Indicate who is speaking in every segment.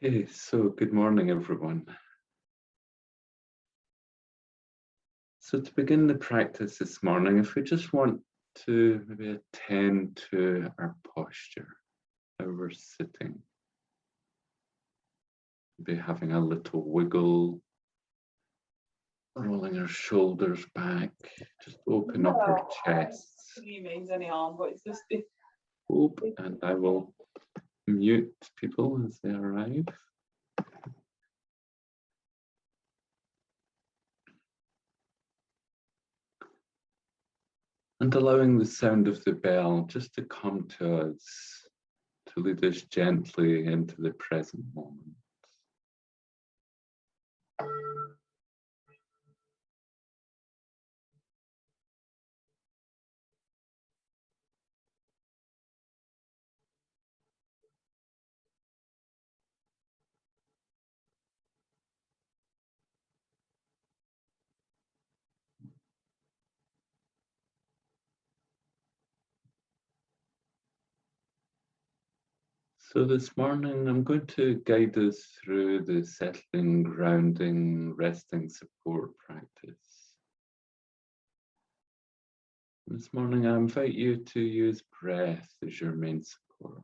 Speaker 1: Okay, so good morning, everyone. So to begin the practice this morning, if we just want to maybe attend to our posture, how we're sitting, maybe having a little wiggle, rolling our shoulders back, just open up our chests. And I will mute people as they arrive. And allowing the sound of the bell just to come to us, to lead us gently into the present moment. So this morning, I'm going to guide us through the settling, grounding, resting support practice. This morning, I invite you to use breath as your main support.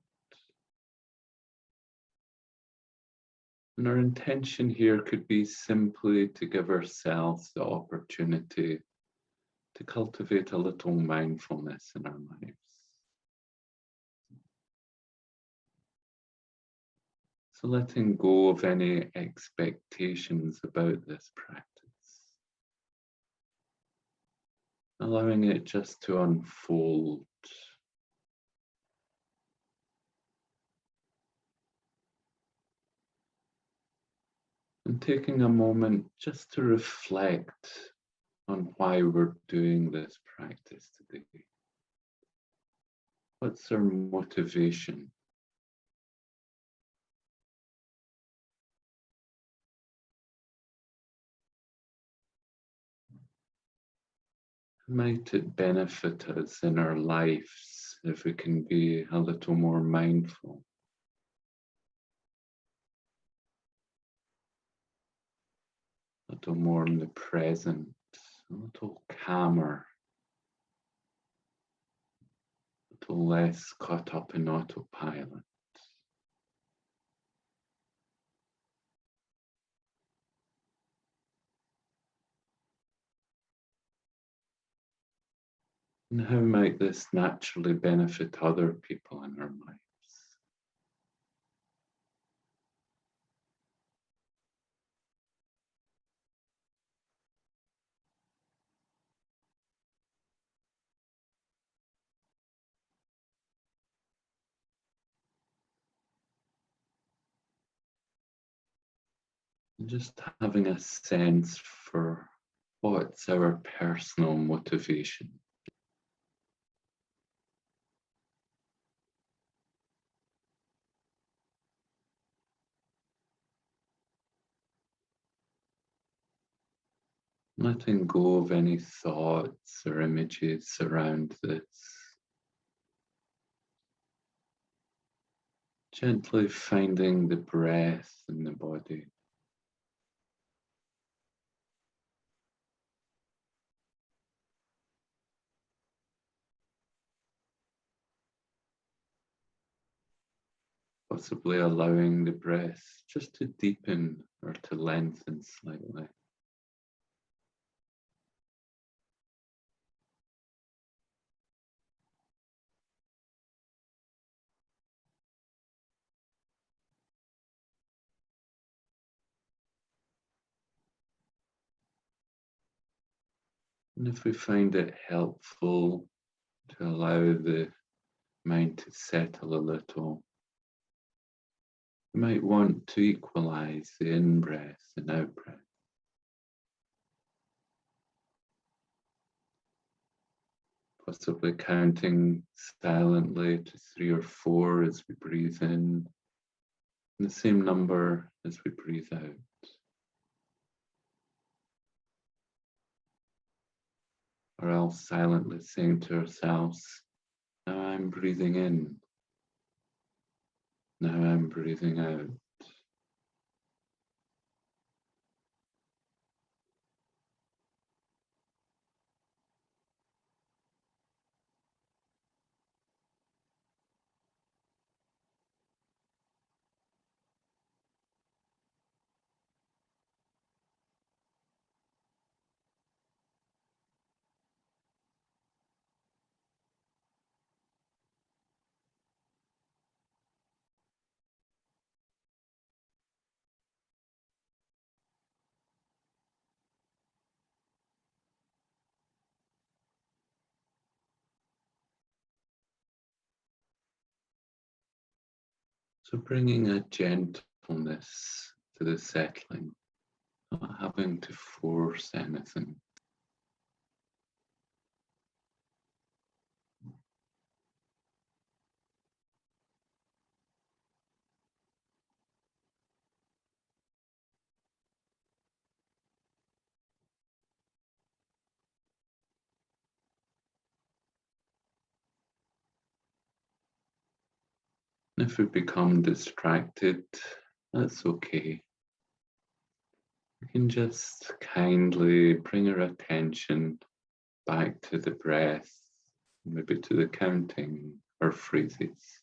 Speaker 1: And our intention here could be simply to give ourselves the opportunity to cultivate a little mindfulness in our lives. So letting go of any expectations about this practice. Allowing it just to unfold. And taking a moment just to reflect on why we're doing this practice today. What's our motivation? Might it benefit us in our lives if we can be a little more mindful? A little more in the present, a little calmer, a little less caught up in autopilot. And how might this naturally benefit other people in our lives? Just having a sense for what's our personal motivation. Letting go of any thoughts or images around this. Gently finding the breath in the body. Possibly allowing the breath just to deepen or to lengthen slightly. And if we find it helpful to allow the mind to settle a little, you might want to equalize the in-breath and out-breath. Possibly counting silently to 3 or 4 as we breathe in, and the same number as we breathe out. Or else silently saying to ourselves, now I'm breathing in, now I'm breathing out. So bringing a gentleness to the settling, not having to force anything. And if we become distracted, that's okay. We can just kindly bring our attention back to the breath, maybe to the counting or phrases.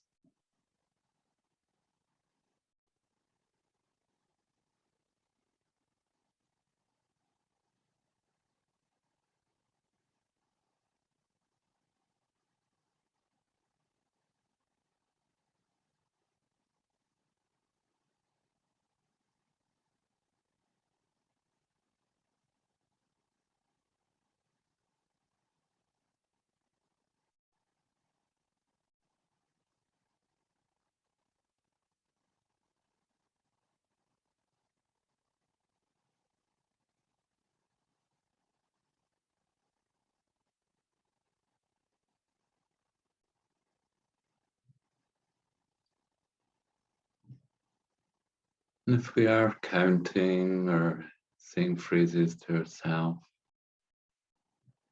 Speaker 1: And if we are counting or saying phrases to ourselves,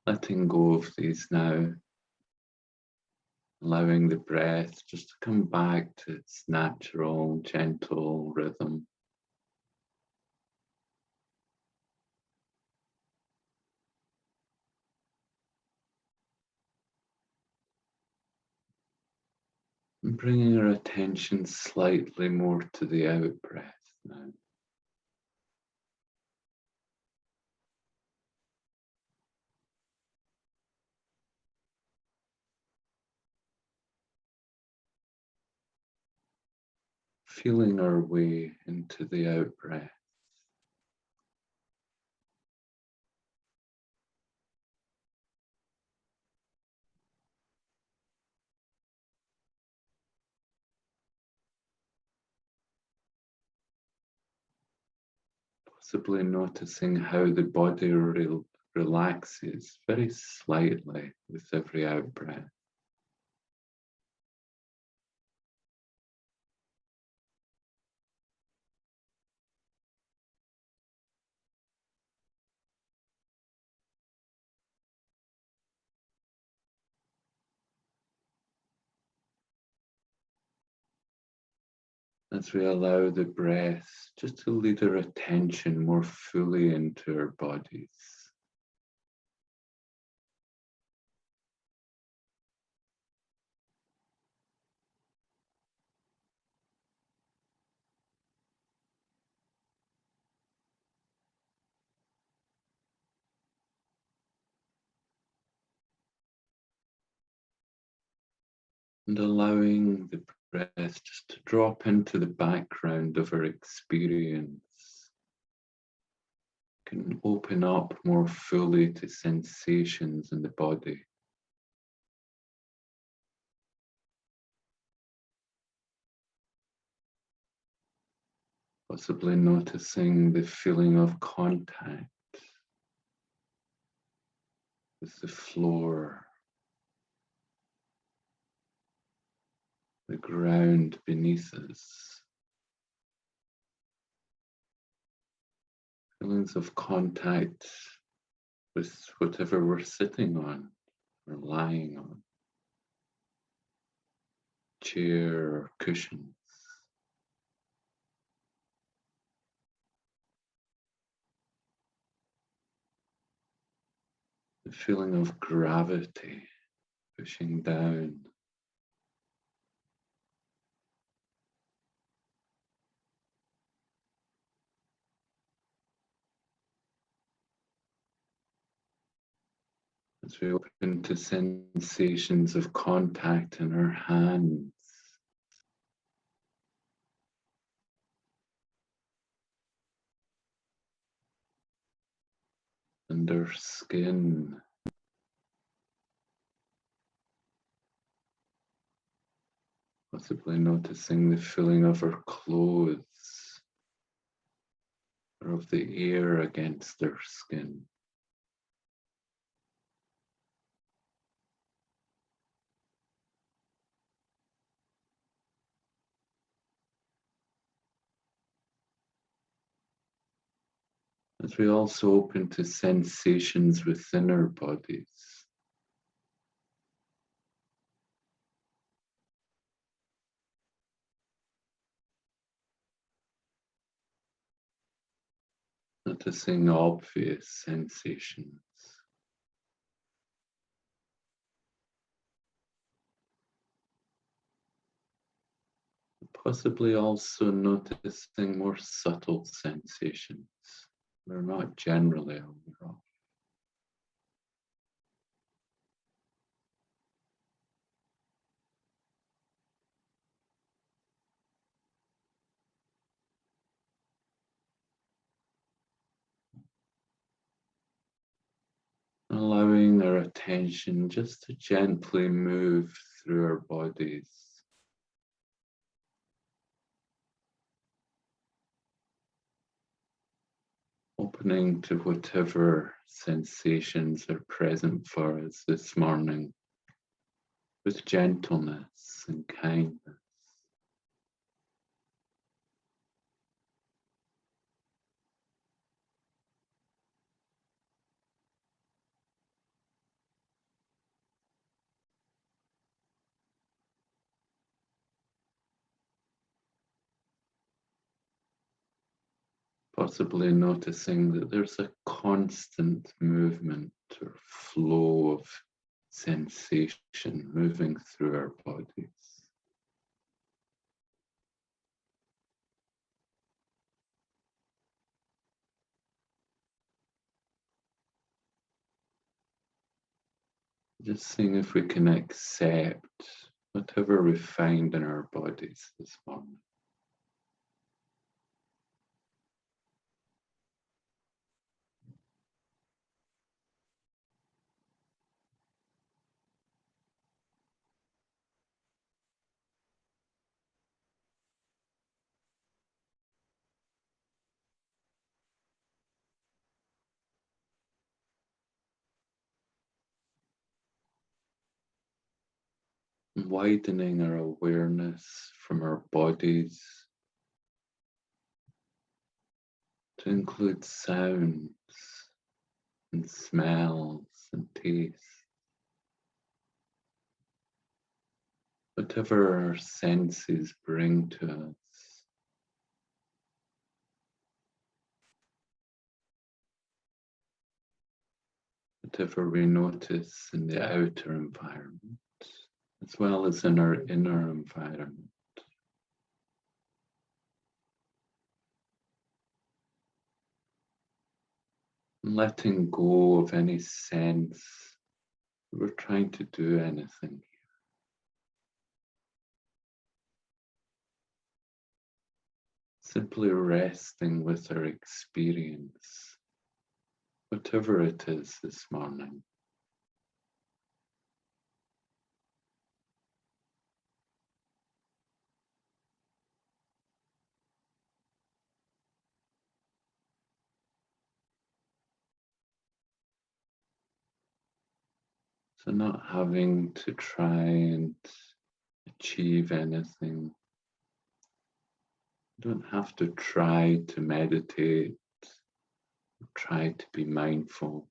Speaker 1: letting go of these now, allowing the breath just to come back to its natural, gentle rhythm. And bringing our attention slightly more to the out breath now. Feeling our way into the out breath. Possibly noticing how the body relaxes very slightly with every out breath. As we allow the breath just to lead our attention more fully into our bodies. And allowing the breath just to drop into the background of our experience. Can open up more fully to sensations in the body. Possibly noticing the feeling of contact with the floor, the ground beneath us. Feelings of contact with whatever we're sitting on or lying on, chair or cushions. The feeling of gravity pushing down. As we open to sensations of contact in our hands, and our skin, Possibly noticing the feeling of our clothes or of the air against their skin. As we also open to sensations within our bodies. Noticing obvious sensations. Possibly also noticing more subtle sensations we're not generally aware of. Allowing our attention just to gently move through our bodies. Opening to whatever sensations are present for us this morning with gentleness and kindness. Possibly noticing that there's a constant movement or flow of sensation moving through our bodies. Just seeing if we can accept whatever we find in our bodies this morning. Widening our awareness from our bodies to include sounds and smells and tastes. Whatever our senses bring to us. Whatever we notice in the outer environment, as well as in our inner environment. Letting go of any sense that we're trying to do anything. Simply resting with our experience, whatever it is this morning. So not having to try and achieve anything. You don't have to try to meditate, try to be mindful.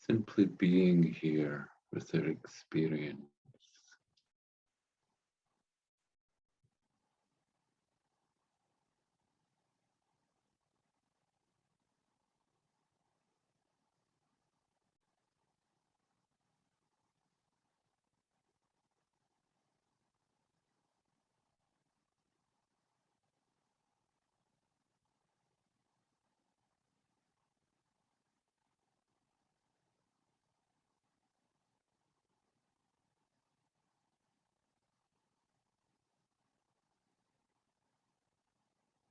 Speaker 1: Simply being here with their experience.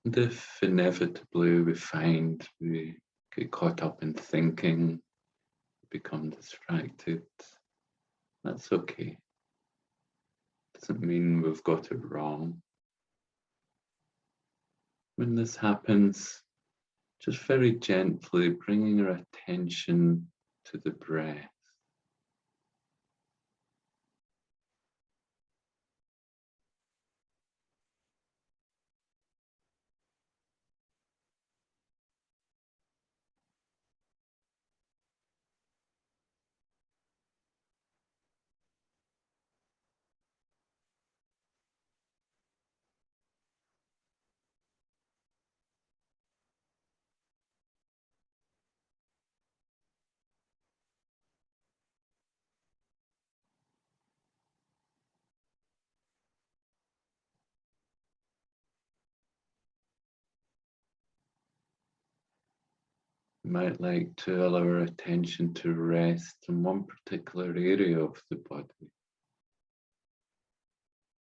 Speaker 1: And if inevitably we find we get caught up in thinking, become distracted, that's okay. doesn't mean we've got it wrong. When this happens, just very gently bringing our attention to the breath. We might like to allow our attention to rest in one particular area of the body.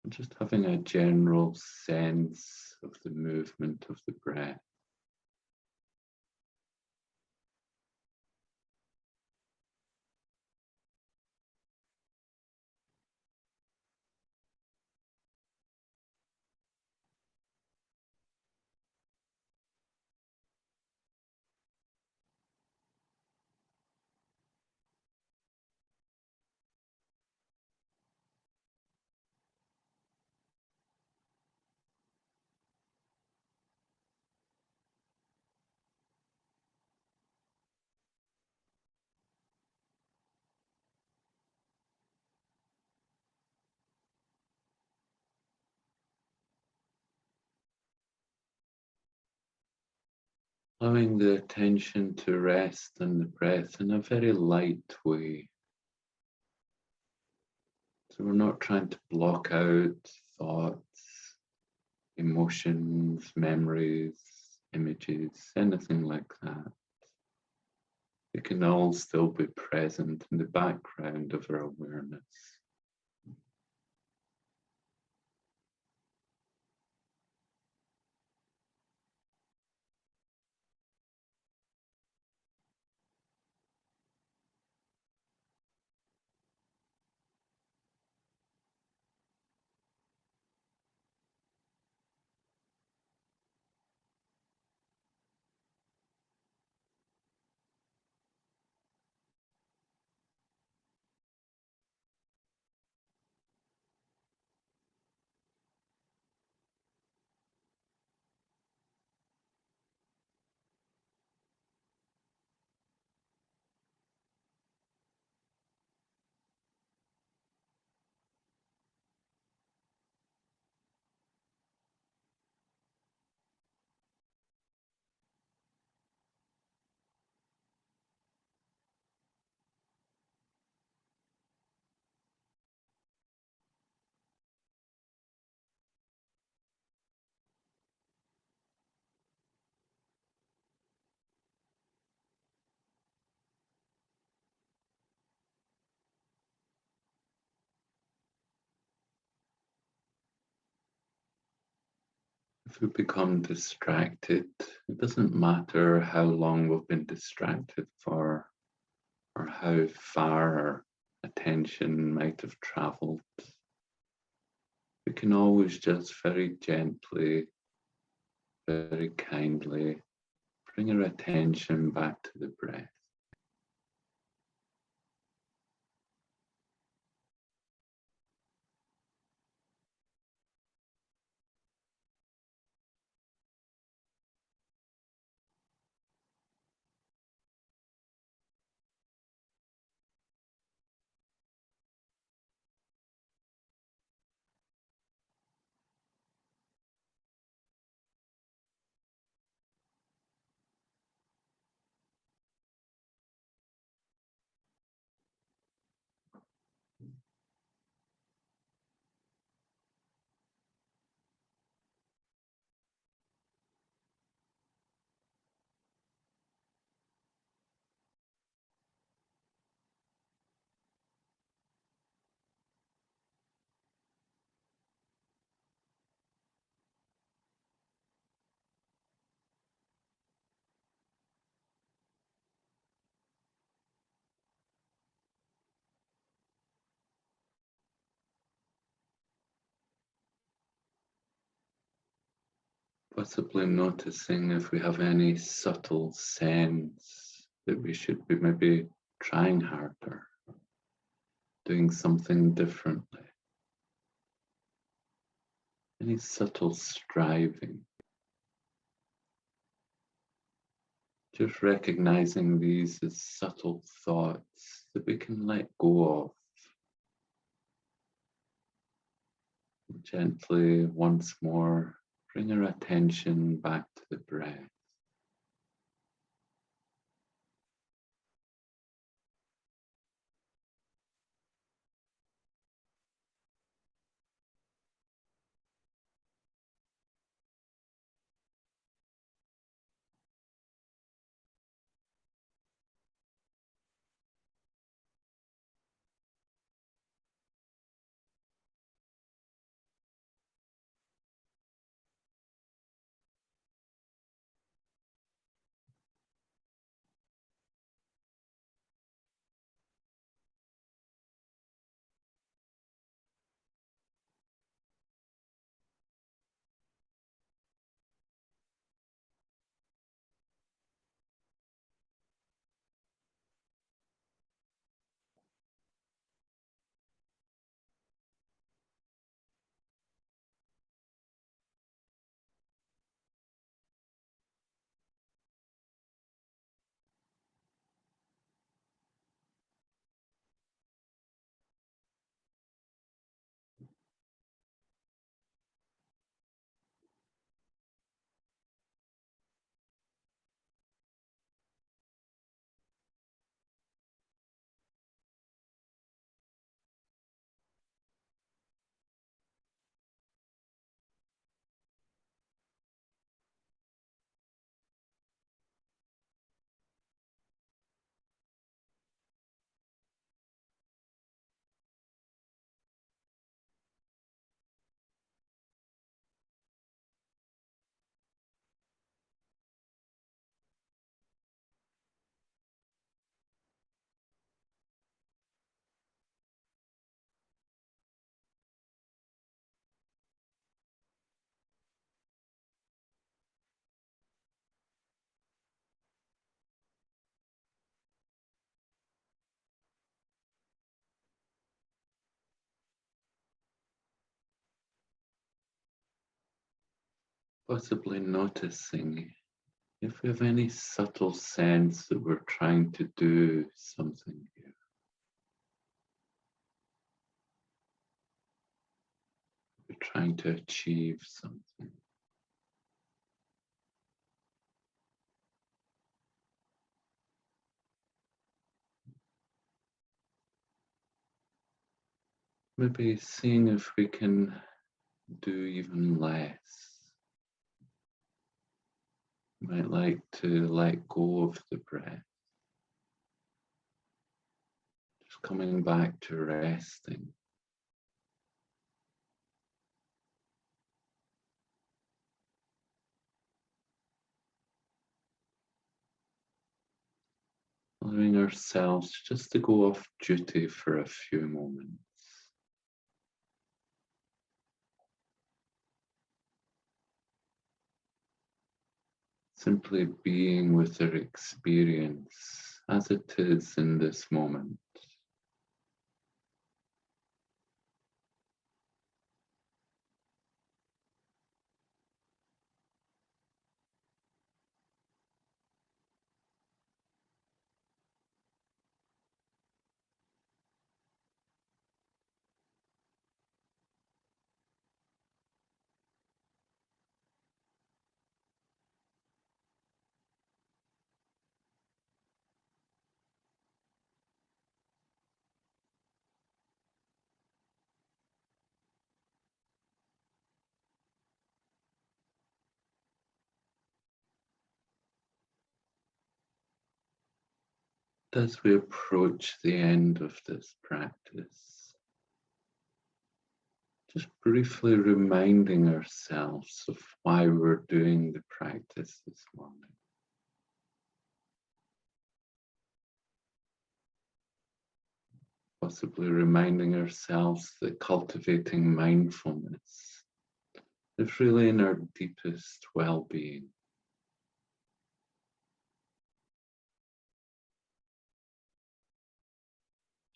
Speaker 1: Just having a general sense of the movement of the breath. Allowing the attention to rest on the breath in a very light way. So we're not trying to block out thoughts, emotions, memories, images, anything like that. They can all still be present in the background of our awareness. If we become distracted, it doesn't matter how long we've been distracted for or how far our attention might have traveled. We can always just very gently, very kindly bring our attention back to the breath. Possibly noticing if we have any subtle sense that we should be maybe trying harder, doing something differently. Any subtle striving. Just recognizing these as subtle thoughts that we can let go of. Gently, once more, bring our attention back to the breath. Possibly noticing if we have any subtle sense that we're trying to do something here. We're trying to achieve something. Maybe seeing if we can do even less. Might like to let go of the breath. Just coming back to resting. Allowing ourselves just to go off duty for a few moments. Simply being with our experience as it is in this moment. As we approach the end of this practice, just briefly reminding ourselves of why we're doing the practice this morning. Possibly reminding ourselves that cultivating mindfulness It's really in our deepest well-being.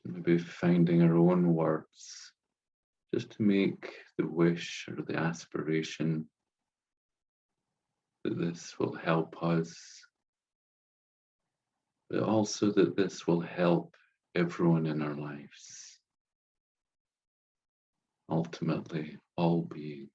Speaker 1: Maybe finding our own words just to make the wish or the aspiration that this will help us, but also that this will help everyone in our lives, ultimately all beings.